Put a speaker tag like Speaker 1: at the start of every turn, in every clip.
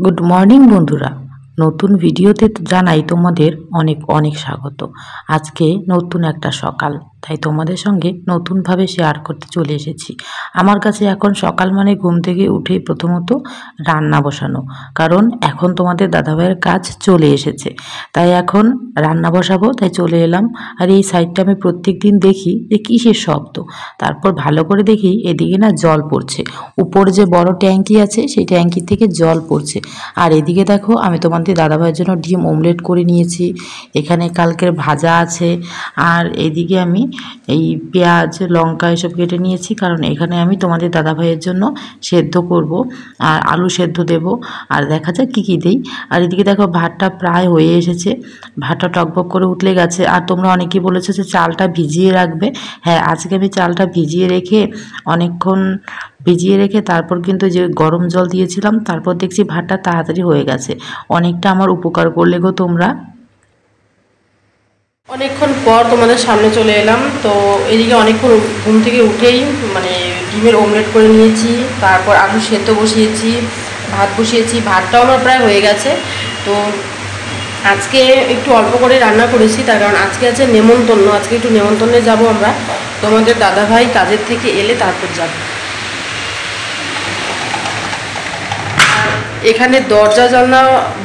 Speaker 1: Good morning বন্ধুরা, নতুন ভিডিওতে জানাই তোমাদের অনেক অনেক স্বাগত। আজকে নতুন একটা সকাল, তাই তোমাদের সঙ্গে নতুনভাবে শেয়ার করতে চলে এসেছি। আমার কাছে এখন সকাল মানে ঘুম থেকে উঠেই প্রথমত রান্না বসানো, কারণ এখন তোমাদের দাদাভাইয়ের কাজ চলে এসেছে, তাই এখন রান্না বসাবো, তাই চলে এলাম। আর এই সাইডটা আমি প্রত্যেক দিন দেখি যে কিসের শব্দ, তারপর ভালো করে দেখি এদিকে না জল পড়ছে। উপর যে বড় ট্যাঙ্কি আছে সেই ট্যাঙ্কি থেকে জল পড়ছে। আর এদিকে দেখো আমি তোমাদের দাদাভাইয়ের জন্য ডিম অমলেট করে নিয়েছি, এখানে কালকের ভাজা আছে। আর এদিকে আমি এই পেঁয়াজ লঙ্কা এসব কেটে নিয়েছি, কারণ এখানে আমি তোমাদের দাদাভাইয়ের জন্য সেদ্ধ করব আর আলু সেদ্ধ দেব। আর দেখা যাক কী কী দিই। আর এদিকে দেখো ভাতটা প্রায় হয়ে এসেছে, ভাতটা টকবক করে উঠলে গেছে। আর তোমরা অনেকেই বলেছো যে চালটা ভিজিয়ে রাখবে। হ্যাঁ, আজকে আমি চালটা ভিজিয়ে রেখে অনেকক্ষণ ভিজিয়ে রেখে তারপর কিন্তু যে গরম জল দিয়েছিলাম, তারপর দেখছি ভাতটা তাড়াতাড়ি হয়ে গেছে। অনেকটা আমার উপকার করলে গো তোমরা।
Speaker 2: অনেকক্ষণ পর তোমাদের সামনে চলে এলাম। তো এদিকে অনেকক্ষণ ঘুম থেকে উঠেই ডিমের অমলেট করে নিয়েছি, তারপর আলু সেদ্ধ বসিয়েছি, ভাত বসিয়েছি। ভাতটাও আমার প্রায় হয়ে গেছে। তো আজকে একটু অল্প করে রান্না করেছি, তার কারণ আজকে আছে নেমন্তন্ন। আজকে একটু নেমন্তন্নে যাব আমরা, তোমাদের দাদাভাই কাজের থেকে এলে তারপর যাব। এখানে দরজা জানলা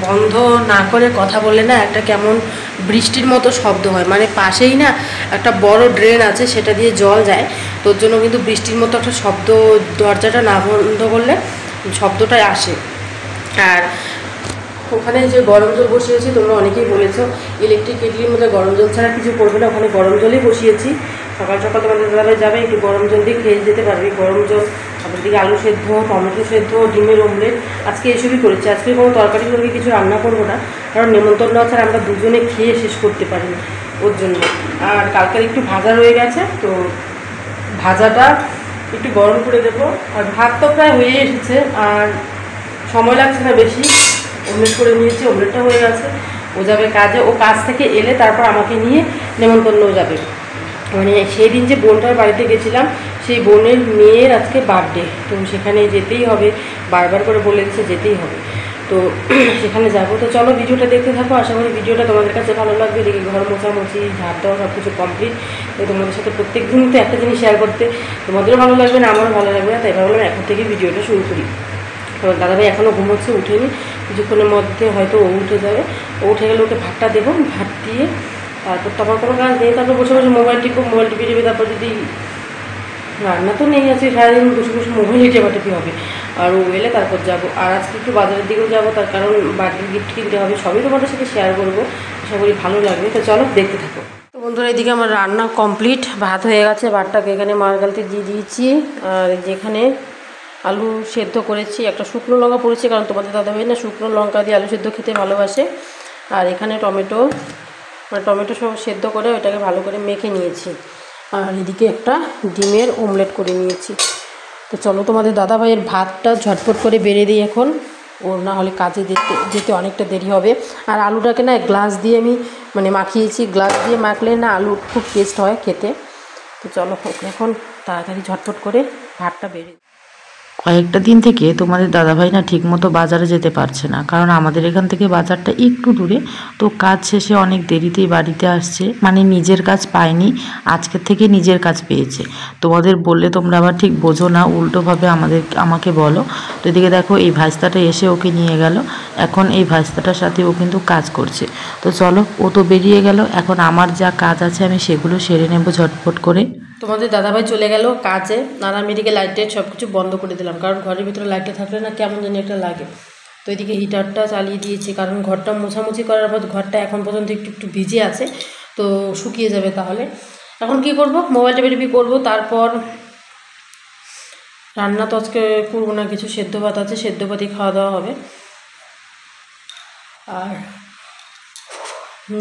Speaker 2: বন্ধ না করে কথা বললে না একটা কেমন বৃষ্টির মতো শব্দ হয়। মানে পাশেই না একটা বড় ড্রেন আছে, সেটা দিয়ে জল যায়, তোর জন্য কিন্তু বৃষ্টির মতো একটা শব্দ, দরজাটা না বন্ধ করলে শব্দটাই আসে। আর ওখানে যে গরম জল বসিয়েছি, তোমরা অনেকেই বলেছো ইলেকট্রিক কেটলির মধ্যে গরম জল ছাড়া কিছু করবে না, ওখানে গরম জলই বসিয়েছি। সকাল সকাল তোমাদের দাদাভাই যাবে, একটু গরম জল দিয়ে খেয়ে যেতে পারবে। গরম জল, তারপর দিকে আলু সেদ্ধ, টমেটো সেদ্ধ, ডিমের অমলেট, আজকে এসবই করেছি। আজকে কোনো তরকারি টরকারি কিছু রান্না করবো না, কারণ নেমন্তন্ন আছে আর আমরা দুজনে খেয়ে শেষ করতে পারি না, ওর জন্য। আর কালকের একটু ভাজা রয়ে গেছে, তো ভাজাটা একটু গরম করে দেবো। আর ভাত তো প্রায় হয়ে এসেছে, আর সময় লাগছে না বেশি। অমলেট করে নিয়েছি, অমলেটটা হয়ে গেছে। ও যাবে কাজে, ও কাজ থেকে এলে তারপর আমাকে নিয়ে নেমন্তন্নও যাবে। মানে সেই দিন যে বোনটার বাড়িতে গেছিলাম, সেই বোনের মেয়ের আজকে বার্থডে, তো সেখানে যেতেই হবে, বারবার করে বলে দিচ্ছে যেতেই হবে। তো সেখানে যাবো। তো চলো ভিডিওটা দেখতে থাকো, আশা করি ভিডিওটা তোমাদের কাছে ভালো লাগবে। দেখি ঘর মোছামুছি, ঝাড় দেওয়া সব কিছু কমপ্লিট। তো তোমাদের সাথে প্রত্যেক দিন তো একটা জিনিস শেয়ার করতে তোমাদেরও ভালো লাগবে না, আমারও ভালো লাগবে না, তাই ভাবলাম এখন থেকে ভিডিওটা শুরু করি। তো দাদাভাই এখনও ঘুমোচ্ছে, উঠেনি, কিছুক্ষণের মধ্যে হয়তো ও উঠে যাবে। ও উঠে গেলে ওকে ভাতটা দেবো, ভাত দিয়ে তারপর তো আমার কোনো কাজ নেই, তারপর বসে বসে মোবাইল টিপে টিপে তারপর যদি রান্না তো নেই, আছে সারাদিন বসে বসে মোবাইলে টেপাটেপি হবে। আর ও এলে তারপর যাবো। আর আজকে একটু বাজারের দিকেও যাবো, তার কারণ বার্থডে গিফট কিনতে হবে। সবই তোমাদের সাথে শেয়ার করবো, আশা করি ভালো লাগবে। তো চলো দেখতে থাকো। তো বন্ধুরা, এদিকে আমার রান্না কমপ্লিট, ভাত হয়ে গেছে, ভাতটাকে এখানে মারগালতে দিয়ে দিয়েছি। আর যেখানে আলু সেদ্ধ করেছি, একটা শুকনো লঙ্কা পড়েছি, কারণ তোমাদের দাদাভাই না শুকনো লঙ্কা দিয়ে আলু সেদ্ধ খেতে ভালোবাসে। আর এখানে টমেটো সব সেদ্ধ করে ওইটাকে ভালো করে মেখে নিয়েছি। আর এদিকে একটা ডিমের অমলেট করে নিয়েছি। তো চলো তোমাদের দাদাভাইয়ের ভাতটা ঝটপট করে বেড়ে দিই এখন, ওর না হলে কাজে যেতে অনেকটা দেরি হবে। আর আলুটাকে না গ্লাস দিয়ে আমি মাখিয়েছি, গ্লাস দিয়ে মাখলে না আলু খুব টেস্ট হয় খেতে। তো চলো এখন তাড়াতাড়ি ঝটপট করে ভাতটা বেড়ে।
Speaker 1: কয়েকটা দিন থেকে তোমাদের দাদাভাই না ঠিকমতো বাজারে যেতে পারছে না, কারণ আমাদের এখান থেকে বাজারটা একটু দূরে। তো কাজ শেষে অনেক দেরিতেই বাড়িতে আসছে, মানে নিজের কাজ পায়নি, আজকের থেকে নিজের কাজ পেয়েছে। তোমাদের বললে তোমরা আবার ঠিক বোঝো না, উল্টোভাবে আমাকে বলো। তো এদিকে দেখো এই ভাইস্তাটা এসে ওকে নিয়ে গেল, এখন এই ভাইস্তাটার সাথে ও কিন্তু কাজ করছে। তো চলো, ও তো বেরিয়ে গেল, এখন আমার যা কাজ আছে আমি সেগুলো সেরে নেবো ঝটপট করে।
Speaker 2: তোমাদের দাদাভাই চলে গেল কাজে, আর আমি এদিকে লাইট টাইট সব কিছু বন্ধ করে দিলাম, কারণ ঘরের ভিতরে লাইটটা থাকলে না কেমন জানি একটা লাগে। তো এদিকে হিটারটা চালিয়ে দিয়েছি, কারণ ঘরটা মোছামুছি করার পর ঘরটা এখন পর্যন্ত একটু একটু ভিজে আছে, তো শুকিয়ে যাবে তাহলে। এখন কি করব, মোবাইলটা বেরিয়ে করবো, তারপর রান্না তো আজকে করবো না কিছু, সেদ্ধ ভাত আছে, সেদ্ধ ভাতই খাওয়া দাওয়া হবে। আর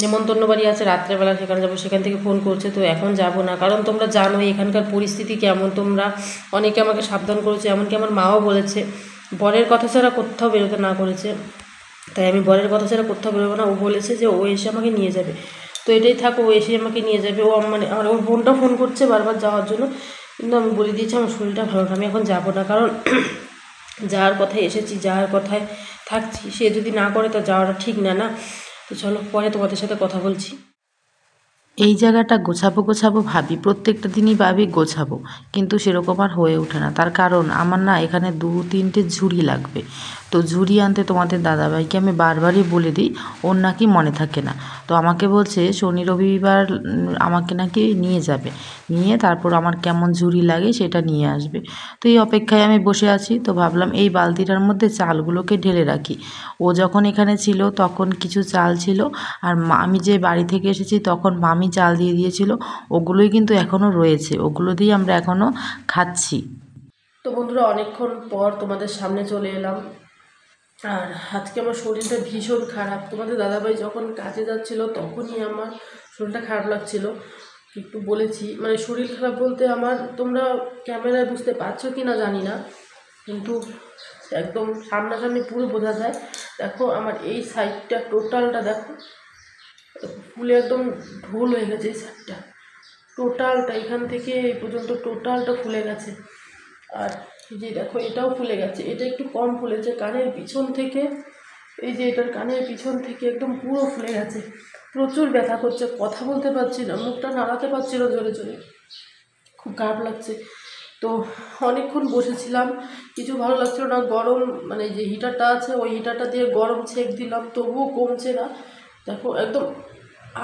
Speaker 2: নেমন্তন্ন বাড়ি আছে রাত্রেবেলা, সেখানে যাবো, সেখান থেকে ফোন করছে। তো এখন যাব না, কারণ তোমরা জানো এখানকার পরিস্থিতি কেমন। তোমরা অনেকে আমাকে সাবধান করেছে, এমনকি আমার মাও বলেছে বরের কথা ছাড়া কোথাও বেরোতে না করেছে। তাই আমি বরের কথা ছাড়া কোথাও বেরোবো না। ও বলেছে যে ও এসে আমাকে নিয়ে যাবে, তো এটাই থাকো, ও এসে আমাকে নিয়ে যাবে। ও আমার ওর বোনটা ফোন করছে বারবার যাওয়ার জন্য, কিন্তু আমি বলে দিয়েছি আমার শরীরটা ভালো না, আমি এখন যাবো না। কারণ যাওয়ার কথায় এসেছি, যাওয়ার কথায় থাকছি, সে যদি না করে তা যাওয়াটা ঠিক না, না? তো চলো পরে তোমাদের সাথে কথা বলছি।
Speaker 1: এই জায়গাটা গোছাবো গোছাবো ভাবি, প্রত্যেকটা দিনই ভাবি গোছাবো, কিন্তু সেরকম আর হয়ে ওঠে না। তার কারণ আমার না এখানে 2-3টে ঝুড়ি লাগবে। তো ঝুড়ি আনতে তোমাদের দাদাভাইকে আমি বারবারই বলে দিই, ওর নাকি মনে থাকে না। তো আমাকে বলছে শনি রবিবার আমাকে নাকি নিয়ে যাবে, নিয়ে তারপর আমার কেমন ঝুড়ি লাগে সেটা নিয়ে আসবে। তো এই অপেক্ষায় আমি বসে আছি। তো ভাবলাম এই বালতিটার মধ্যে চালগুলোকে ঢেলে রাখি। ও যখন এখানে ছিল তখন কিছু চাল ছিল, আর আমি যে বাড়ি থেকে এসেছি তখন মামি চাল দিয়ে দিয়েছিল, ওগুলোই কিন্তু এখনও রয়েছে, ওগুলো দিয়ে আমরা এখনও খাচ্ছি।
Speaker 2: তো বন্ধুরা, অনেকক্ষণ পর তোমাদের সামনে চলে এলাম। আর আজকে আমার শরীরটা ভীষণ খারাপ। তোমাদের দাদাভাই যখন কাজে যাচ্ছিল তখনই আমার শরীরটা খারাপ লাগছিল, একটু বলেছি। মানে শরীর খারাপ বলতে আমার, তোমরা ক্যামেরায় বুঝতে পারছো কি না জানি না, কিন্তু একদম সামনাসামনি পুরো বোঝা যায়। দেখো আমার এই সাইডটা টোটালটা দেখো, ফুলে একদম ঢোল হয়ে গেছে। এই সাইডটা টোটালটা, এখান থেকে এই পর্যন্ত টোটালটা ফুলে গেছে। আর এই যে দেখো এটাও ফুলে গেছে, এটা একটু কম ফুলেছে। কানের পিছন থেকে, এই যে এটার কানের পিছন থেকে একদম পুরো ফুলে গেছে। প্রচুর ব্যথা করছে, কথা বলতে পারছি না, মুখটা নাড়াতে পারছি না জোরে জোরে, খুব খারাপ লাগছে। তো অনেকক্ষণ বসেছিলাম, কিছু ভালো লাগছিল না। গরম, মানে যে হিটারটা আছে ওই হিটারটা দিয়ে গরম ছেঁক দিলাম, তবুও কমছে না। দেখো একদম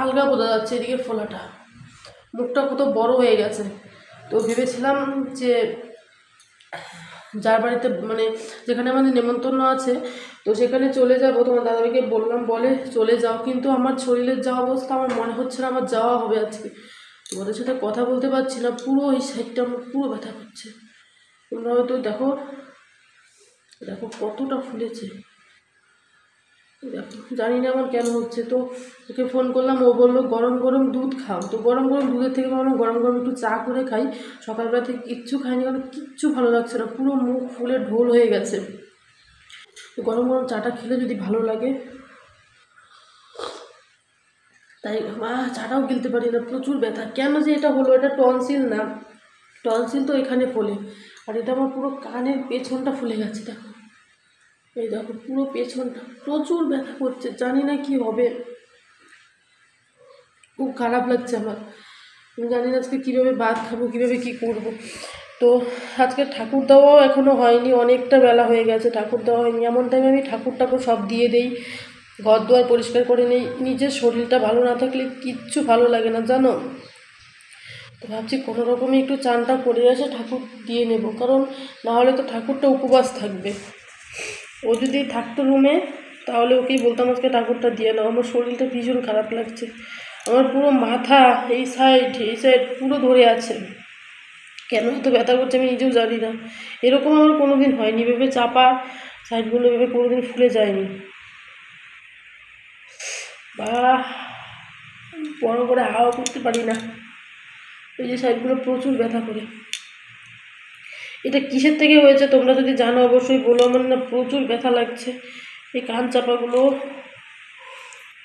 Speaker 2: আলগা বোঝা যাচ্ছে এদিকে ফোলাটা, মুখটা কত বড় হয়ে গেছে। তো ভেবেছিলাম যে যার বাড়িতে, মানে যেখানে আমাদের নেমন্তন্ন আছে, তো সেখানে চলে যাব। তোমার দাদাভাইকে বললাম, বলে চলে যাও, কিন্তু আমার শরীরের যা অবস্থা, আমার মনে হচ্ছে না আমার যাওয়া হবে আজকে। তোমাদের সাথে কথা বলতে পারছি না, পুরো এই সাইডটা আমার পুরো ব্যথা করছে। তোমরা হয়তো দেখো, দেখো কতটা ফুলেছে, দেখো। জানি না আমার কেন হচ্ছে। তো ওকে ফোন করলাম, ও বললো গরম গরম দুধ খাও। তো গরম গরম দুধের থেকে ভাবলাম গরম গরম একটু চা করে খাই। সকালবেলা থেকে কিচ্ছু খাইনি, কারণ কিচ্ছু ভালো লাগছে না, পুরো মুখ ফুলে ঢোল হয়ে গেছে। তো গরম গরম চাটা খেলে যদি ভালো লাগে, তাই চাটাও গিলতে পারি না, প্রচুর ব্যথা। কেন যে এটা হলো, এটা টনসিল না, টনসিল তো এখানে ফোলে, আর এটা আমার পুরো কানের পেছনটা ফুলে গেছে। দেখো এই দেখো পুরো পেছনটা প্রচুর ব্যথা করছে, জানি না কি হবে, খুব খারাপ লাগছে আমার। আমি জানি না আজকে কীভাবে ভাত খাবো, কীভাবে কী করব। তো আজকে ঠাকুর দেওয়াও এখনও হয়নি, অনেকটা বেলা হয়ে গেছে, ঠাকুর দেওয়া হয়নি। এমন টাইমে আমি ঠাকুর ঠাকুর সব দিয়ে দেই, ঘর দুয়ার পরিষ্কার করে নেই। নিজের শরীরটা ভালো না থাকলে কিচ্ছু ভালো লাগে না, জানো। তো ভাবছি কোনো রকমই একটু চানটা করে এসে ঠাকুর দিয়ে নেব, কারণ নাহলে তো ঠাকুরটা উপবাস থাকবে। ও যদি থাকতো রুমে, তাহলে ওকেই বলতাম আজকে ঠাকুরটা দিয়ে নাও। আমার শরীরটা ভীষণ খারাপ লাগছে, আমার পুরো মাথা, এই সাইড পুরো ধরে আছে। কেন এত ব্যথা করছে আমি নিজেও জানি না, এরকম আমার কোনো দিন হয়নি। ভেবে চাপা সাইডগুলো ভেবে কোনো দিন ফুলে যায়নি, বা বড় করে হাওয়া করতে পারি না। এই যে সাইডগুলো প্রচুর ব্যথা করে। এটা কিসের থেকে হয়েছে তোমরা যদি জানো অবশ্যই বলো। আমার না প্রচুর ব্যথা লাগছে, এই কান চাপাগুলো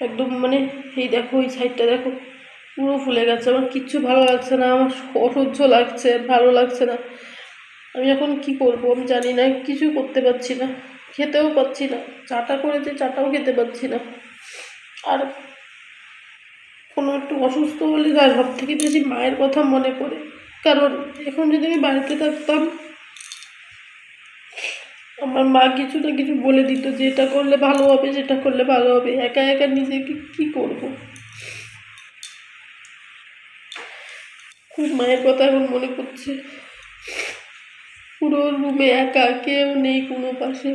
Speaker 2: একদম, মানে এই দেখো এই সাইডটা দেখো পুরো ফুলে গেছে। আমার কিচ্ছু ভালো লাগছে না, আমার অসহ্য লাগছে, ভালো লাগছে না। আমি এখন কি করব আমি জানি না, কিছু করতে পারছি না, খেতেও পাচ্ছি না। চাটা করেছি, চাটাও খেতে পাচ্ছি না। আর কোনো একটু অসুস্থ হলে আর সব থেকে বেশি মায়ের কথা মনে পড়ে, কারণ এখন যদি আমি বাড়িতে থাকতাম, আমার মা কিছু না কিছু বলে দিত যে এটা করলে ভালো হবে, সেটা করলে ভালো হবে। একা একা নিজেকে কি করব, খুব মায়ের কথা এখন মনে পড়ছে। পুরো রুমে একা, কেউ নেই কোনো পাশে,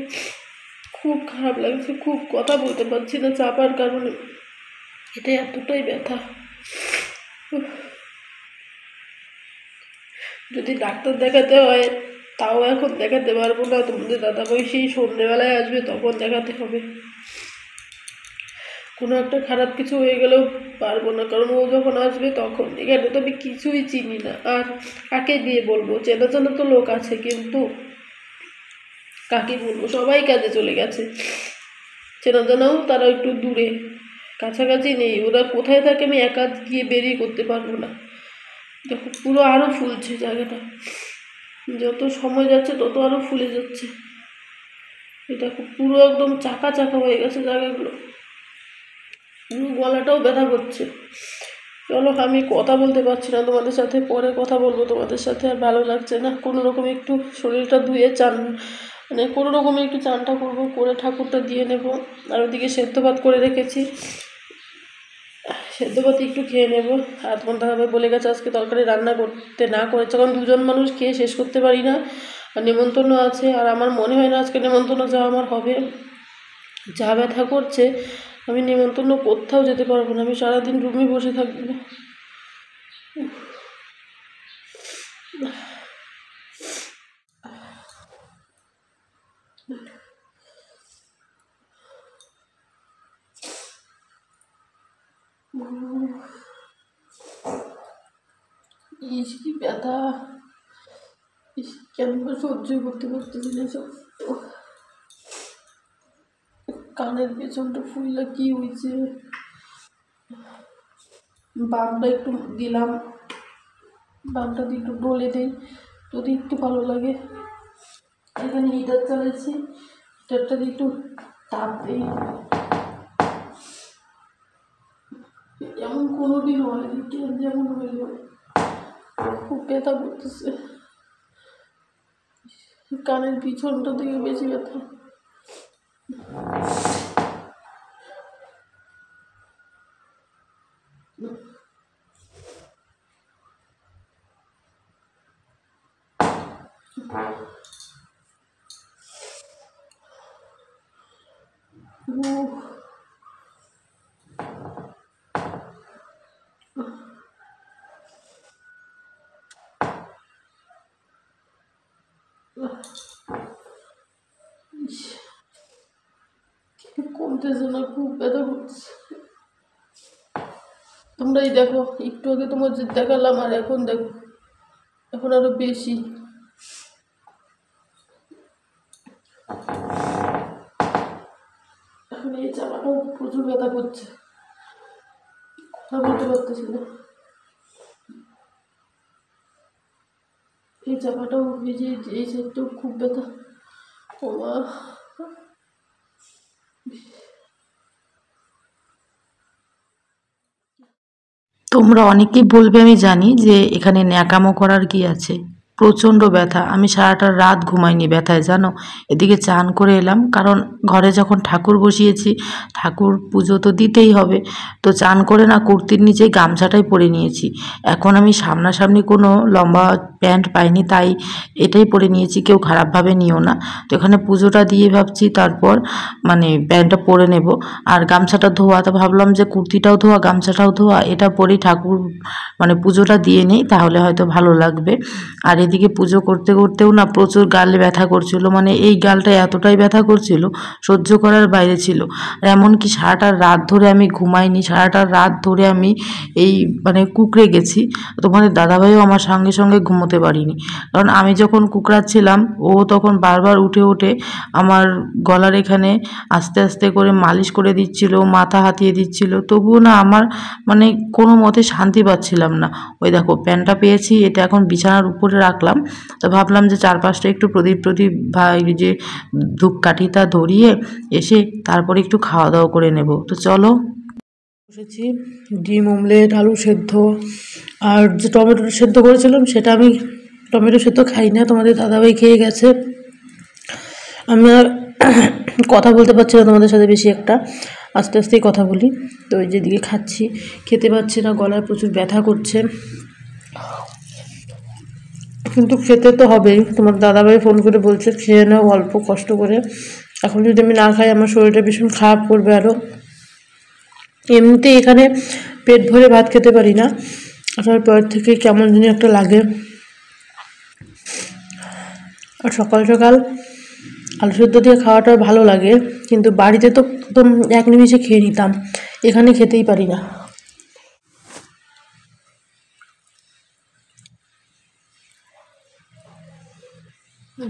Speaker 2: খুব খারাপ লাগছে, খুব কথা বলতে পারছি না চাপার কারণে। এটা এতটাই ব্যথা, যদি ডাক্তার দেখাতে হয় তাও এখন দেখাতে পারবো না। তোমাদের দাদাভাই সেই সন্ধ্যেবেলায় আসবে, তখন দেখাতে হবে। কোনো একটা খারাপ কিছু হয়ে গেলেও পারবো না, কারণ ও যখন আসবে তখন। এখানে তো আমি কিছুই চিনি না, আর কাকে দিয়ে বলবো? চেনা জানা তো লোক আছে, কিন্তু কাকে বলবো? সবাই কাজে চলে গেছে, চেনা জানাও তারা একটু দূরে, কাছাকাছি নেই। ওরা কোথায় থাকে আমি একা গিয়ে বেরিয়ে করতে পারবো না। দেখো পুরো আরও ফুলছে জায়গাটা, যত সময় যাচ্ছে তত আরও ফুলে যাচ্ছে। এটা পুরো একদম চাকা চাকা হয়ে গেছে জায়গাগুলো, পুরো গলাটাও ব্যথা করছে। চলো, আমি কথা বলতে পারছি না তোমাদের সাথে, পরে কথা বলবো তোমাদের সাথে। আর ভালো লাগছে না, কোনো রকমে একটু শরীরটা ধুয়ে চান, মানে কোনো রকমে একটু চানটা করবো, করে ঠাকুরটা দিয়ে নেব। আর ওদিকে সেদ্ধ ভাত করে রেখেছি, সেদ্ধ ভাত একটু খেয়ে নেবো। আর তোমার দাদাভাই বলে গেছে আজকে তরকারি রান্না করতে না করেছে, কারণ দুজন মানুষ খেয়ে শেষ করতে পারি না, আর নেমন্তন্ন আছে। আর আমার মনে হয় না আজকে নেমন্তন্ন যাওয়া আমার হবে, যা ব্যথা করছে। আমি নেমন্তন্ন কোথাও যেতে পারবো না, আমি সারাদিন রুমে বসে থাকবো। ইস কি ব্যথা, ইস কেন সহ্য করতে পারতেছি না সব। কানের পেছনটা ফুললে কি হয়েছে, বামটা একটু দিলাম, বামটা দিয়ে একটু ডলে দিই যদি একটু ভালো লাগে। এখানে হিটার চালাচ্ছি, হিটারটা দিয়ে একটু তাপ দিই। এমন কোনোদিন হয়নি, কেন যেমন হইল, খুব ব্যথা করতেছে। কানের পিছনটা থেকে বেশি ব্যথা। কমতেছে না, খুব ব্যথা করতেছে। তোমরাই দেখো, একটু আগে তোমার যে দেখালাম আর এখন দেখো, এখন আরো বেশি। এখন এই জামাটাও প্রচুর ব্যথা করছে, কথা বলতে পারতেছি না। এই জামাটাও ভিজে, এই সাইডটাও খুব ব্যথা। ও মা,
Speaker 1: তোমরা অনেকেই বলবে আমি জানি যে এখানে ন্যাকামো করার কি আছে। প্রচণ্ড ব্যথা, আমি সারাটা রাত ঘুমাইনি ব্যথায় জানো। এদিকে চান করে এলাম, কারণ ঘরে যখন ঠাকুর বসিয়েছি, ঠাকুর পুজো তো দিতেই হবে। তো চান করে না কুর্তির নিচে গামছাটাই পরে নিয়েছি। এখন আমি সামনাসামনি কোনো লম্বা প্যান্ট পাইনি, তাই এটাই পরে নিয়েছি, কেউ খারাপভাবে নিও না। তো এখানে পুজোটা দিয়ে ভাবছি তারপর মানে প্যান্টটা পরে নেব। আর গামছাটা ধোয়া, তো ভাবলাম যে কুর্তিটাও ধোয়া গামছাটাও ধোয়া, এটা পরেই ঠাকুর মানে পুজোটা দিয়ে নেই, তাহলে হয়তো ভালো লাগবে। আর এদিকে পুজো করতে করতেও না প্রচুর গালে ব্যথা করছিল, মানে এই গালটা এতটাই ব্যথা করছিল সহ্য করার বাইরে ছিল। আর এমনকি সারাটা রাত ধরে আমি ঘুমাইনি, সারাটা রাত ধরে আমি এই মানে কুকড়ে গেছি। তোমাদের দাদাভাইও আমার সঙ্গে সঙ্গে ঘুমোতে পারিনি, কারণ আমি যখন কুকড়াচ্ছিলাম ও তখন বারবার উঠে উঠে আমার গলার এখানে আস্তে আস্তে করে মালিশ করে দিচ্ছিল, মাথা হাতিয়ে দিচ্ছিল, তবুও না আমার মানে কোনো মতে শান্তি পাচ্ছিলাম না। ওই দেখো প্যান্টটা পেয়েছি, এটা এখন বিছানার উপরে রাখলাম। তো ভাবলাম যে চারপাশটা একটু প্রদীপ বা এই যে ধূপকাঠিটা ধরিয়ে এসে তারপরে একটু খাওয়া দাওয়া করে নেব। তো চলো, বসেছি ডিম অমলেট, আলু সেদ্ধ, আর যে টমেটো সেদ্ধ করেছিলাম সেটা আমি টমেটো সেদ্ধ খাই না, তোমাদের দাদাভাই খেয়ে গেছে। আমি আর কথা বলতে পারছি না তোমাদের সাথে বেশি একটা, আস্তে আস্তেই কথা বলি। তো ওই যেদিকে খাচ্ছি, খেতে পাচ্ছি না, গলায় প্রচুর ব্যথা করছে, কিন্তু খেতে তো হবেই। তোমার দাদাভাই ফোন করে বলছে খেয়ে নাও অল্প কষ্ট করে, এখন যদি আমি না খাই আমার শরীরটা ভীষণ খারাপ করবে আরও। এমনিতে এখানে পেট ভরে ভাত খেতে পারি না, আসার পর থেকে কেমন জানি একটা লাগে। আর সকাল সকাল আলু সেদ্ধ দিয়ে খাওয়াটা ভালো লাগে, কিন্তু বাড়িতে তো একদম এক নিমিষে খেয়ে নিতাম, এখানে খেতেই পারি না।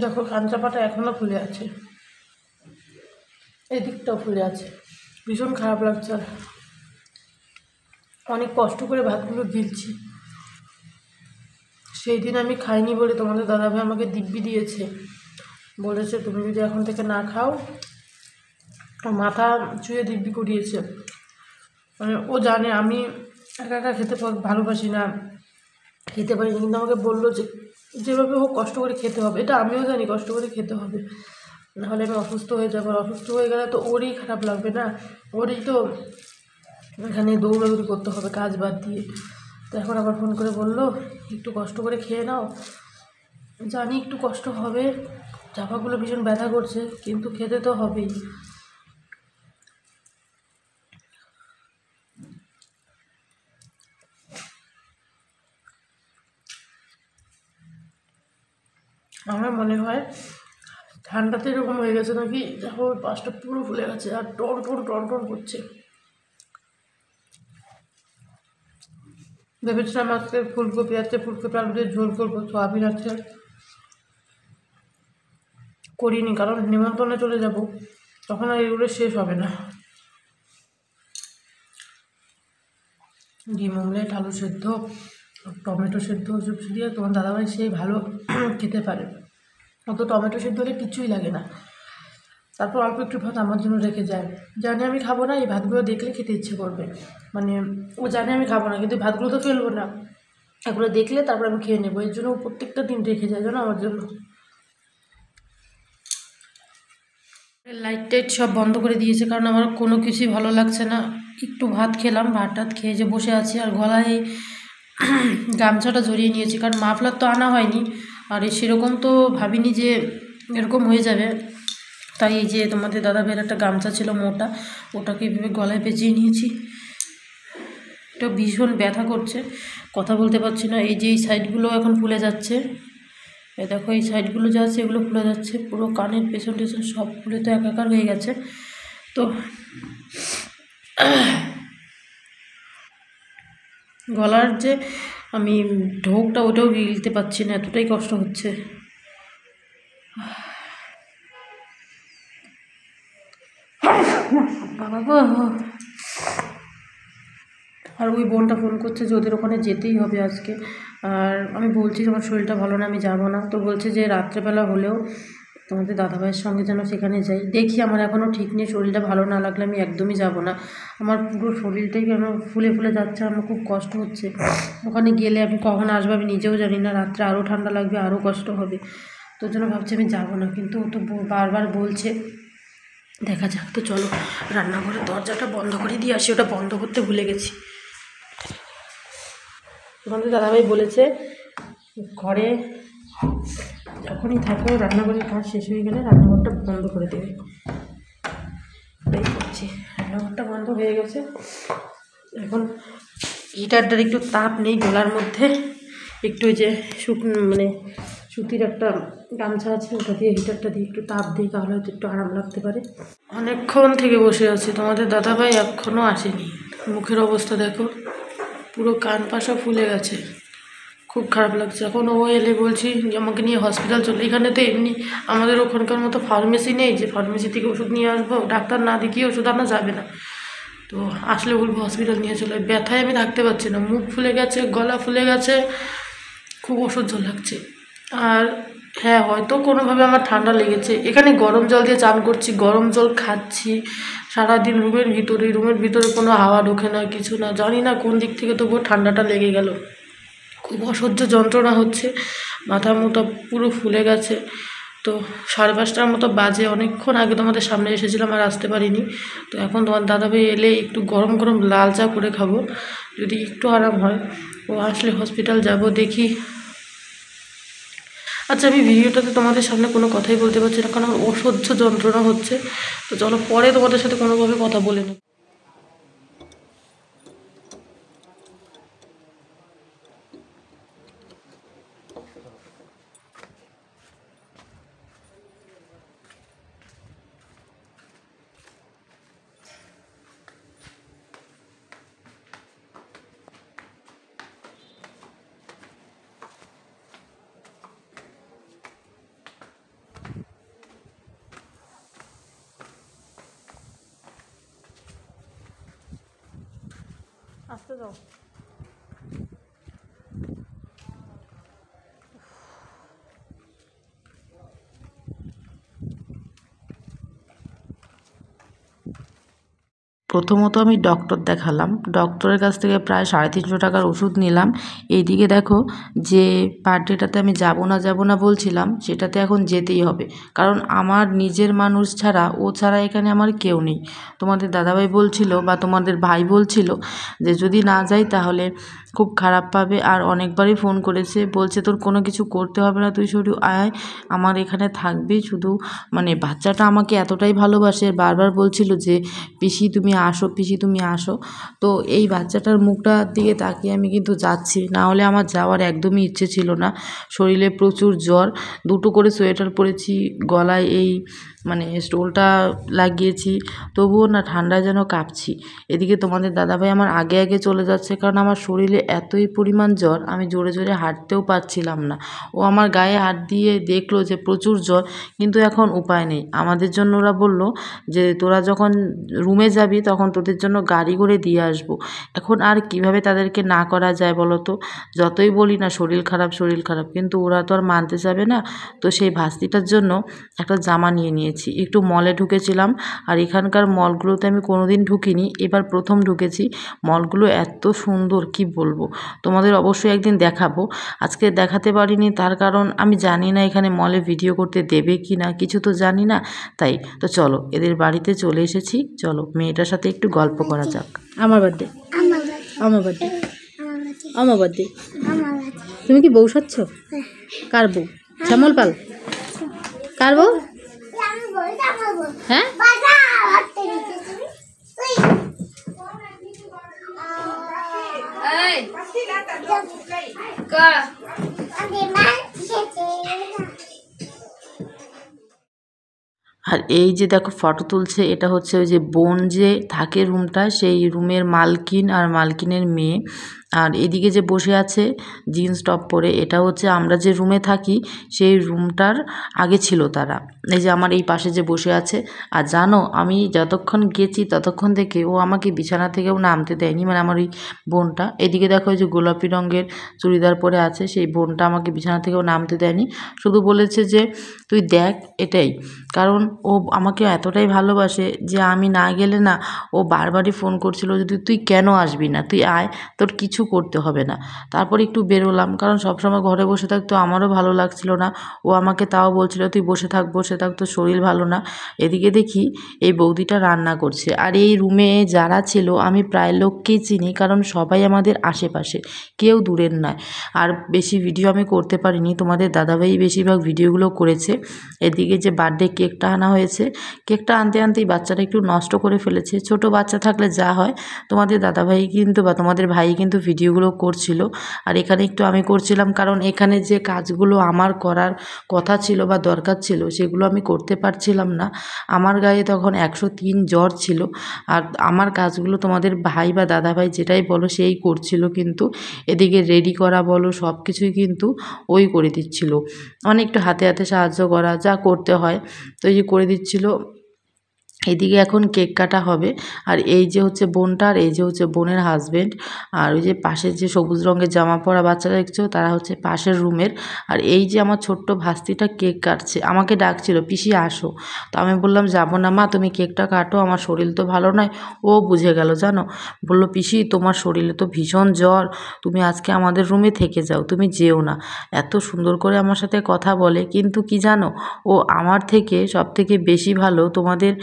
Speaker 1: দেখো কান চাপাটা এখনও ফুলে আছে, এদিকটাও ফুলে আছে, ভীষণ খারাপ লাগছে। আর অনেক কষ্ট করে ভাতগুলো গিলছি, সেই দিন আমি খাইনি বলে তোমাদের দাদাভাই আমাকে দিব্যি দিয়েছে,
Speaker 2: বলেছে তুমি যদি এখন থেকে না খাও, মাথা চুয়ে দিব্যি করিয়েছে। মানে ও জানে আমি একা একা খেতে ভালোবাসি না, খেতে পারি না, কিন্তু আমাকে বললো যে যেভাবে হোক কষ্ট করে খেতে হবে। এটা আমিও জানি কষ্ট করে খেতে হবে, নাহলে আমি অসুস্থ হয়ে যাবো। আর অসুস্থ হয়ে গেলে তো ওরই খারাপ লাগবে না, ওরই তো এখানে দৌড়াদৌড়ি করতে হবে কাজ বাদ দিয়ে। তো এখন আবার ফোন করে বললো একটু কষ্ট করে খেয়ে নাও। জানি একটু কষ্ট হবে, চাপাগুলো ভীষণ ব্যথা করছে, কিন্তু খেতে তো হবেই। আমার মনে হয় ঠান্ডাতে এরকম হয়ে গেছে নাকি, দেখো পাশটা পুরো ফুলে গেছে আর টন টন টন টন করছে। ভেবেছিলাম আজকে ফুলকপি আছে, ফুলকপি আলু দিয়ে ঝোল করবো, সোয়াবিন আছে, করিনি কারণ নিমন্ত্রণে চলে যাব, তখন আর এগুলো শেষ হবে না। ডিম অমলেট, আলু সেদ্ধ, টমেটো সেদ্ধ ওসব দিয়ে তোমার দাদাভাই সেই ভালো খেতে পারে। অত টমেটো সেদ্ধ হলে কিছুই লাগে না। তারপর অল্প একটু ভাত আমার জন্য রেখে যায়, জানে আমি খাবো না, এই ভাতগুলো দেখলে খেতে ইচ্ছে করবে। মানে ও জানে আমি খাবো না, কিন্তু ভাতগুলো তো ফেলবো না, এগুলো দেখলে তারপর আমি খেয়ে নেবো। এর জন্য ও প্রত্যেকটা দিন রেখে যায় জানো আমার জন্য। লাইট টাইট সব বন্ধ করে দিয়েছে, কারণ আমার কোনো কিছুই ভালো লাগছে না। একটু ভাত খেলাম, ভাত টাত খেয়ে যে বসে আছি, আর গলায় গামছাটা জড়িয়ে নিয়েছি, কারণ মাফলার তো আনা হয়নি, আর সেরকম তো ভাবিনি যে এরকম হয়ে যাবে। তাই এই যে তোমাদের দাদাভাইয়ের একটা গামছা ছিল মোটা, ওটাকে এভাবে গলায় পেঁচিয়ে নিয়েছি। এটা ভীষণ ব্যথা করছে, কথা বলতে পারছি না। এই যে এই সাইডগুলো এখন ফুলে যাচ্ছে, এই দেখো এই সাইডগুলো যা আছে এগুলো ফুলে যাচ্ছে, পুরো কানের পেছন টেছন সব ফুলে তো একাকার হয়ে গেছে। তো গলার যে আমি ঢোকটা ওটাও গিলতে পারছি না, এতটাই কষ্ট হচ্ছে। বাবা, আর ওই বোনটা ফোন করছে যে ওদের ওখানে যেতেই হবে আজকে। আর আমি বলছি আমার শরীরটা ভালো না, আমি যাবো না। তো বলছে যে রাত্রেবেলা হলেও তোমাদের দাদাভাইয়ের সঙ্গে যেন সেখানে যাই। দেখি, আমার এখনও ঠিক নেই, শরীরটা ভালো না লাগলে আমি একদমই যাব না। আমার পুরো শরীরটাই কেন ফুলে ফুলে যাচ্ছে, আমার খুব কষ্ট হচ্ছে। ওখানে গেলে আমি কখন আসবো আমি নিজেও জানি না, রাত্রে আরও ঠান্ডা লাগবে, আরও কষ্ট হবে। তোর জন্য ভাবছি আমি যাবো না, কিন্তু ও তো বারবার বলছে। দেখা যাক, তো চলো রান্নাঘরের দরজাটা বন্ধ করে দিয়ে আসি, ওটা বন্ধ করতে ভুলে গেছি। তোমাদের দাদাভাই বলেছে ঘরে যখনই থাকো রান্নাঘরের কাজ শেষ হয়ে গেলে রান্নাঘরটা বন্ধ করে দেবে। তাই করছি, রান্নাঘরটা বন্ধ হয়ে গেছে। এখন হিটারটার একটু তাপ নেই গলার মধ্যে, একটু ওই যে মানে সুতির একটা গামছা আছে, ওটা দিয়ে হিটারটা দিয়ে একটু তাপ দিই, তাহলে হয়তো একটু আরাম লাগতে পারে। অনেকক্ষণ থেকে বসে আছি, তোমাদের দাদাভাই এখনও আসেনি। মুখের অবস্থা দেখো, পুরো কান পাশা ফুলে গেছে, খুব খারাপ লাগছে। এখন ও এলে বলছি আমাকে নিয়ে হসপিটাল চলে। এখানে তো এমনি আমাদের ওখানকার মতো ফার্মেসি নেই যে ফার্মেসি থেকে ওষুধ নিয়ে আসবো, ডাক্তার না দেখিয়ে ওষুধ আনা যাবে না। তো আসলে বলবো হসপিটাল নিয়ে চলে। ব্যথায় আমি থাকতে পারছি না, মুখ ফুলে গেছে, গলা ফুলে গেছে, খুব অসহ্য লাগছে। আর হ্যাঁ, হয়তো কোনোভাবে আমার ঠান্ডা লেগেছে। এখানে গরম জল দিয়ে চান করছি, গরম জল খাচ্ছি সারাদিন রুমের ভিতরে কোনো হাওয়া ঢোকে না, কিছু না, জানি না কোন দিক থেকে তবুও ঠান্ডাটা লেগে গেল। খুব অসহ্য যন্ত্রণা হচ্ছে, মাথা মুথা পুরো ফুলে গেছে। তো 5:30টার মতো বাজে, অনেকক্ষণ আগে তোমাদের সামনে এসেছিলাম আর আসতে পারিনি। তো এখন তোমার দাদাভাই এলে একটু গরম গরম লাল চা করে খাবো, যদি একটু আরাম হয়। ও আসলে হসপিটাল যাব, দেখি। আচ্ছা, আমি ভিডিওটাতে তোমাদের সামনে কোনো কথাই বলতে পারছি না, কারণ আমার অসহ্য যন্ত্রণা হচ্ছে। তো চলো পরে তোমাদের সাথে কোনোভাবে কথা বলে নেব। আসতে যাও।
Speaker 1: প্রথমত আমি ডক্টর দেখালাম, ডক্টরের কাছ থেকে প্রায় 350 টাকার ওষুধ নিলাম। এইদিকে দেখো যে বার্থডেটাতে আমি যাব না বলছিলাম, সেটাতে এখন যেতেই হবে, কারণ আমার নিজের মানুষ ছাড়া, ও ছাড়া এখানে আমার কেউ নেই। তোমাদের দাদাভাই বলছিল বা তোমাদের ভাই বলছিল যে যদি না যাই তাহলে খুব খারাপ পাবে, আর অনেকবারই ফোন করেছে, বলছে তোর কোনো কিছু করতে হবে না, তুই শুধু আয়, আমার এখানে থাকবি শুধু। মানে বাচ্চাটা আমাকে এতটাই ভালোবাসে, বারবার বলছিল যে পিসি তুমি আসো, পিসি তুমি আসো। তো এই বাচ্চাটার মুখটার দিকে তাকিয়ে আমি কিন্তু যাচ্ছি, না হলে আমার যাওয়ার একদমই ইচ্ছে ছিল না। শরীরে প্রচুর জ্বর, 2টো করে সোয়েটার পরেছি, গলায় এই মানে স্টোলটা লাগিয়েছি, তবুও না ঠান্ডায় যেন কাঁপছি। এদিকে তোমাদের দাদাভাই আমার আগে আগে চলে যাচ্ছে, কারণ আমার শরীরে এতই পরিমাণ জ্বর, আমি জোরে জোরে হাঁটতেও পারছিলাম না। ও আমার গায়ে হাত দিয়ে দেখলো যে প্রচুর জ্বর, কিন্তু এখন উপায় নেই। আমাদের জন্য ওরা বলল যে তোরা যখন রুমে যাবি তখন তোদের জন্য গাড়ি করে দিয়ে আসবো। এখন আর কিভাবে তাদেরকে না করা যায় বলো তো? যতই বলি না শরীর খারাপ, কিন্তু ওরা তো আর মানতে যাবে না। তো সেই ভাস্তিটার জন্য একটা জামা নিয়ে নিয়েছি। একটু মলে ঢুকেছিলাম, আর এখানকার মলগুলোতে আমি কোনোদিন ঢুকিনি, এবার প্রথম ঢুকেছি। মলগুলো এত সুন্দর কি বলবো, তোমাদের অবশ্যই একদিন দেখাবো। আজকে দেখাতে পারিনি, তার কারণ আমি জানি না এখানে মলে ভিডিও করতে দেবে কি না, কিছু তো জানি না। তাই তো চলো এদের বাড়িতে চলে এসেছি, চলো মেয়েটার সাথে একটু গল্প করা যাক। আমার বার্থডে, আমার বার্থডে, আমার বার্থডে। তুমি কি বউ সাচ্ছ? কার বউ? শ্যামল পাল? কার বউ? হ্যাঁ, আর এই যে দেখো ফটো তুলছে, এটা হচ্ছে ওই যে বোন যে থাকে রুমটা, সেই রুমের মালকিন আর মালকিনের মেয়ে। আর এদিকে যে বসে আছে জিন্স টপ পরে, এটা হচ্ছে আমরা যে রুমে থাকি সেই রুমটার আগে ছিল তারা। এই যে আমার এই পাশে যে বসে আছে। আর জানো আমি যতক্ষণ গেছি ততক্ষণ থেকে ও আমাকে বিছানা থেকেও নামতে দেয়নি, মানে আমার ওই বোনটা। এদিকে দেখো ওই যে গোলাপি রঙের চুড়িদার পরে আছে, সেই বোনটা আমাকে বিছানা থেকেও নামতে দেয়নি, শুধু বলেছে যে তুই দেখ, এটাই। কারণ ও আমাকে এতটাই ভালোবাসে যে আমি না গেলে না ও বারবারই ফোন করছিল যদি তুই কেন আসবি না, তুই আয়, তোর কিছু করতে হবে না। তারপর একটু বেরোলাম, কারণ সবসময় ঘরে বসে থাকতো আমারও ভালো লাগছিল না। ও আমাকে তাও বলছিল তুই বসে থাক, তোর শরীর ভালো না। এদিকে দেখি এই বৌদিটা রান্না করছে, আর এই রুমে যারা ছিল আমি প্রায় লোককেই চিনি, কারণ সবাই আমাদের আশেপাশে, কেউ দূরের নয়। আর বেশি ভিডিও আমি করতে পারিনি, তোমাদের দাদাভাই বেশিরভাগ ভিডিওগুলো করেছে। এদিকে যে বার্থডে কেকটা আনা হয়েছে, কেকটা আনতে আনতেই বাচ্চাটা একটু নষ্ট করে ফেলেছে। ছোট বাচ্চা থাকলে যা হয়, তোমাদের দাদাভাই কিন্তু বা তোমাদের ভাই কিন্তু ভিডিওগুলো করছিল, আর এখানে একটু আমি করছিলাম, কারণ এখানে যে কাজগুলো আমার করার কথা ছিল বা দরকার ছিল সেগুলো আমি করতে পারছিলাম না। আমার গায়ে তখন 103 জ্বর ছিল, আর আমার কাজগুলো তোমাদের ভাই বা দাদাভাই যেটাই বলো সেই করছিল, কিন্তু এদিকে রেডি করা বলো সব কিছুই কিন্তু ওই করে দিচ্ছিল। অনেক একটু হাতে হাতে সাহায্য করা যা করতে হয়, তো এই যে করে দিচ্ছিল। এদিকে এখন কেক কাটা হবে, আর এই যে হচ্ছে বোনটা, আর এই যে হচ্ছে বোনের হাজবেন্ড, আর ওই যে পাশের যে সবুজ রঙের জামা পরা বাচ্চারা দেখছো তারা হচ্ছে পাশের রুমের। আর এই যে আমার ছোট্ট ভাস্তিটা কেক কাটছে, আমাকে ডাকছিল পিসি আসো, তো আমি বললাম যাবো না মা, তুমি কেকটা কাটো, আমার শরীর তো ভালো নয়। ও বুঝে গেল জানো, বললো পিসি তোমার শরীরে তো ভীষণ জ্বর, তুমি আজকে আমাদের রুমে থেকে যাও, তুমি যেও না। এত সুন্দর করে আমার সাথে কথা বলে, কিন্তু কি জানো, ও আমার থেকে সব থেকে বেশি ভালো তোমাদের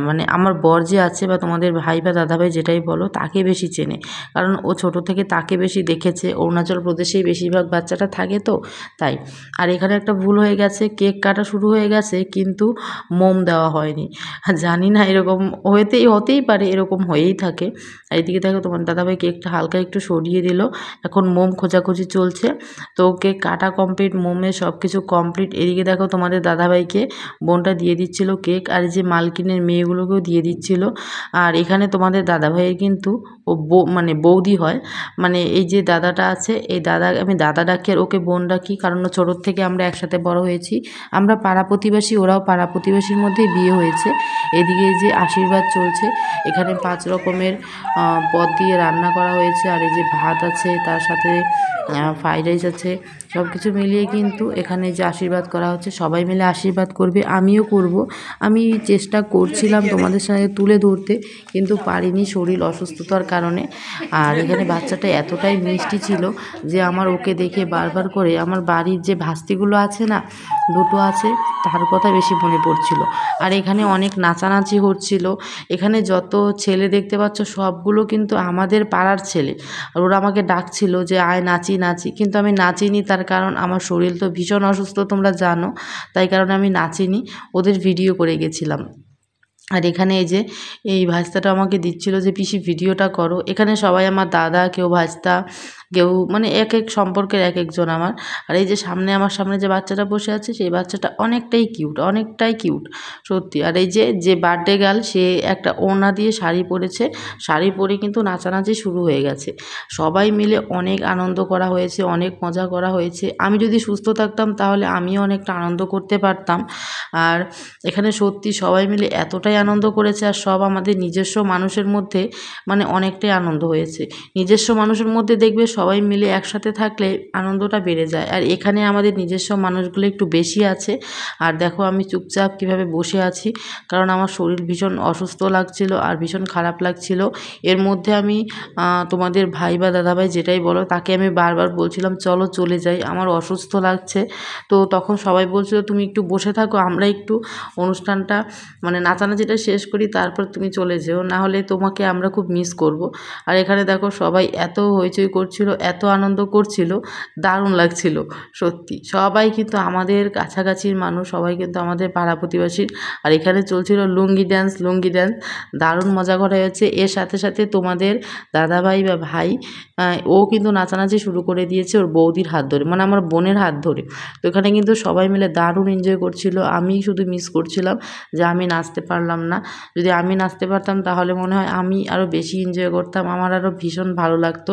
Speaker 1: মানে আমার বর যে আছে বা তোমাদের ভাই বা দাদাভাই যেটাই বলো তাকে বেশি চেনে, কারণ ও ছোট থেকে তাকে বেশি দেখেছে। অরুণাচল প্রদেশেই বেশিরভাগ বাচ্চাটা থাকে, তো তাই। আর এখানে একটা ভুল হয়ে গেছে, কেক কাটা শুরু হয়ে গেছে কিন্তু মোম দেওয়া হয়নি। জানি না এরকম হতেই পারে, এরকম হয়েই থাকে। আর এদিকে দেখো তোমার দাদাভাই কেকটা হালকা একটু সরিয়ে দিল, এখন মোম খোঁজাখুঁজি চলছে। তো কেক কাটা কমপ্লিট, মোমে সব কিছু কমপ্লিট। এদিকে দেখো তোমাদের দাদাভাইকে বোনটা দিয়ে দিচ্ছিল কেক, আর যে মালকিনের মেয়েগুলোকেও দিয়ে দিচ্ছিল। আর এখানে তোমাদের দাদাভাইয়ের কিন্তু ও মানে বৌদি হয়, মানে এই যে দাদাটা আছে এই দাদা, আমি দাদা ডাকি আর ওকে বোন ডাকি, কারণ ছোটোর থেকে আমরা একসাথে বড় হয়েছি। আমরা পাড়া প্রতিবেশী, ওরাও পাড়া প্রতিবেশীর মধ্যেই বিয়ে হয়েছে। এদিকে যে আশীর্বাদ চলছে, এখানে 5 রকমের পদ দিয়ে রান্না করা হয়েছে, আর এই যে ভাত আছে, তার সাথে ফ্রাইড রাইস আছে, সব কিছু মিলিয়ে কিন্তু এখানে যে আশীর্বাদ করা হচ্ছে, সবাই মিলে আশীর্বাদ করবে, আমিও করব। আমি চেষ্টা করছিলাম তোমাদের সঙ্গে তুলে ধরতে, কিন্তু পারিনি শরীর অসুস্থতার কারণে। আর এখানে বাচ্চাটা এতটাই মিষ্টি ছিল যে আমার ওকে দেখে বারবার করে আমার বাড়ির যে ভাস্তিগুলো আছে না, 2টো আছে, তার কথা বেশি মনে পড়ছিল। আর এখানে অনেক নাচানাচি হচ্ছিল। এখানে যত ছেলে দেখতে পাচ্ছ সবগুলো কিন্তু আমাদের পাড়ার ছেলে, আর ওরা আমাকে ডাকছিল যে আয় নাচি নাচি, কিন্তু আমি নাচিনি। তার কারণ আমার শরীর তো ভীষণ অসুস্থ, তোমরা জানো, তাই কারণে আমি নাচিনি, ওদের ভিডিও করে গেছিলাম। আর এখানে এই যে এই ভাজতাটা আমাকে দিচ্ছিল যে পিসি ভিডিওটা করো। এখানে সবাই আমার দাদা, কেউ ভাজতা, কেউ মানে এক এক সম্পর্কের এক একজন আমার। আর এই যে সামনে আমার সামনে যে বাচ্চাটা বসে আছে, সেই বাচ্চাটা অনেকটাই কিউট, অনেকটাই কিউট সত্যি। আর এই যে বার্থডে গার্ল, সে একটা ওড়না দিয়ে শাড়ি পরেছে, শাড়ি পরে কিন্তু নাচানাচি শুরু হয়ে গেছে। সবাই মিলে অনেক আনন্দ করা হয়েছে, অনেক মজা করা হয়েছে। আমি যদি সুস্থ থাকতাম তাহলে আমিও অনেকটা আনন্দ করতে পারতাম। আর এখানে সত্যি সবাই মিলে এতটাই আনন্দ করেছে, আর সব আমাদের নিজস্ব মানুষের মধ্যে, মানে অনেকটাই আনন্দ হয়েছে। নিজস্ব মানুষের মধ্যে দেখবে সবাই মিলে একসাথে থাকলে আনন্দটা বেড়ে যায়। আর এখানে আমাদের নিজস্ব মানুষগুলো একটু বেশি আছে। আর দেখো আমি চুপচাপ কিভাবে বসে আছি, কারণ আমার শরীর ভীষণ অসুস্থ লাগছিল আর ভীষণ খারাপ লাগছিল। এর মধ্যে আমি তোমাদের ভাই বা দাদাভাই যেটাই বলো, তাকে আমি বারবার বলছিলাম চলো চলে যাই, আমার অসুস্থ লাগছে। তো তখন সবাই বলছিল তুমি একটু বসে থাকো, আমরা একটু অনুষ্ঠানটা মানে নাচানাচিটা শেষ করি, তারপর তুমি চলে যেও, না হলে তোমাকে আমরা খুব মিস করব। আর এখানে দেখো সবাই এত হইচই করছিল, এত আনন্দ করছিল, দারুণ লাগছিল সত্যি। সবাই কিন্তু আমাদের কাছাকাছির মানুষ, সবাই কিন্তু আমাদের পাড়া প্রতিবেশীর। আর এখানে চলছিল লুঙ্গি ড্যান্স, লুঙ্গি ড্যান্স, দারুণ মজা করা হয়েছে। এর সাথে সাথে তোমাদের দাদাভাই বা ভাই ও কিন্তু নাচানাচি শুরু করে দিয়েছে ওর বৌদির হাত ধরে, মানে আমার বোনের হাত ধরে। তো এখানে কিন্তু সবাই মিলে দারুণ এনজয় করছিল। আমি শুধু মিস করছিলাম যে আমি নাচতে পারলাম না। যদি আমি নাচতে পারতাম তাহলে মনে হয় আমি আরও বেশি এনজয় করতাম, আমার আরও ভীষণ ভালো লাগতো।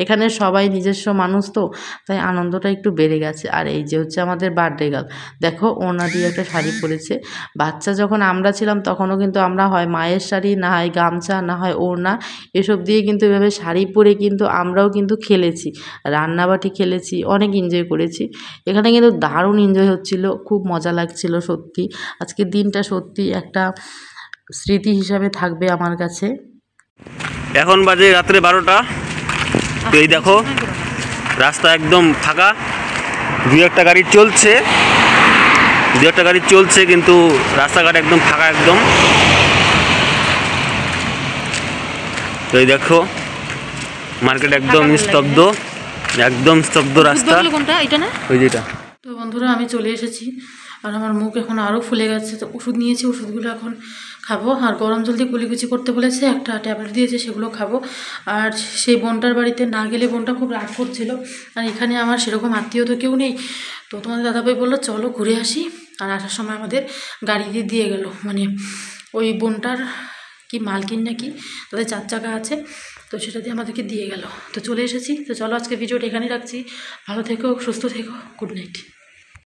Speaker 1: এখানে সবাই নিজস্ব মানুষ তো, তাই আনন্দটা একটু বেড়ে গেছে। আর এই যে হচ্ছে আমাদের বার্থডে গার্ল, দেখো ওনা দিয়ে একটা শাড়ি পরেছে। বাচ্চা যখন আমরা ছিলাম তখনও কিন্তু আমরা হয় মায়ের শাড়ি, না হয় গামছা, না হয় ওড়না, এসব দিয়ে কিন্তু এভাবে শাড়ি পরে কিন্তু আমরাও কিন্তু খেলেছি, রান্নাবাটি খেলেছি, অনেক এনজয় করেছি। এখানে কিন্তু দারুণ এনজয় হচ্ছিল, খুব মজা লাগছিল সত্যি। আজকের দিনটা সত্যি একটা স্মৃতি হিসাবে থাকবে আমার কাছে।
Speaker 3: এখন বাজে রাত্রে 12টা। তো এই দেখো রাস্তা একদম ফাঁকা, 2-1টা গাড়ি চলছে, কিন্তু রাস্তাঘাট একদম ফাঁকা একদম। তো এই দেখো মার্কেট একদম স্তব্ধ, একদম স্তব্ধ রাস্তা। ওই যেটা।
Speaker 2: তো বন্ধুরা আমি চলে এসেছি, আর আমার মুখ এখন আরও ফুলে গেছে। তো ওষুধ নিয়েছি, ওষুধগুলো এখন খাবো। আর গরম জল দিয়ে কুলিকুচি করতে বলেছে, একটা ট্যাবলেট দিয়েছে, সেগুলো খাবো। আর সেই বোনটার বাড়িতে না গেলে বোনটা খুব রাগ করছিল। আর এখানে আমার সেরকম আত্মীয় তো কেউ নেই। তো তোমাদের দাদাভাই বললো চলো ঘুরে আসি। আর আসার সময় আমাদের গাড়ি দিয়ে গেল, মানে ওই বোনটার কি মালকিন নাকি, তাদের 4 চাকা আছে, তো সেটা দিয়ে আমাদেরকে দিয়ে গেল। তো চলে এসেছি। তো চলো আজকে ভিডিওটা এখানেই রাখছি। ভালো থেকো, সুস্থ থেকো, গুড নাইট।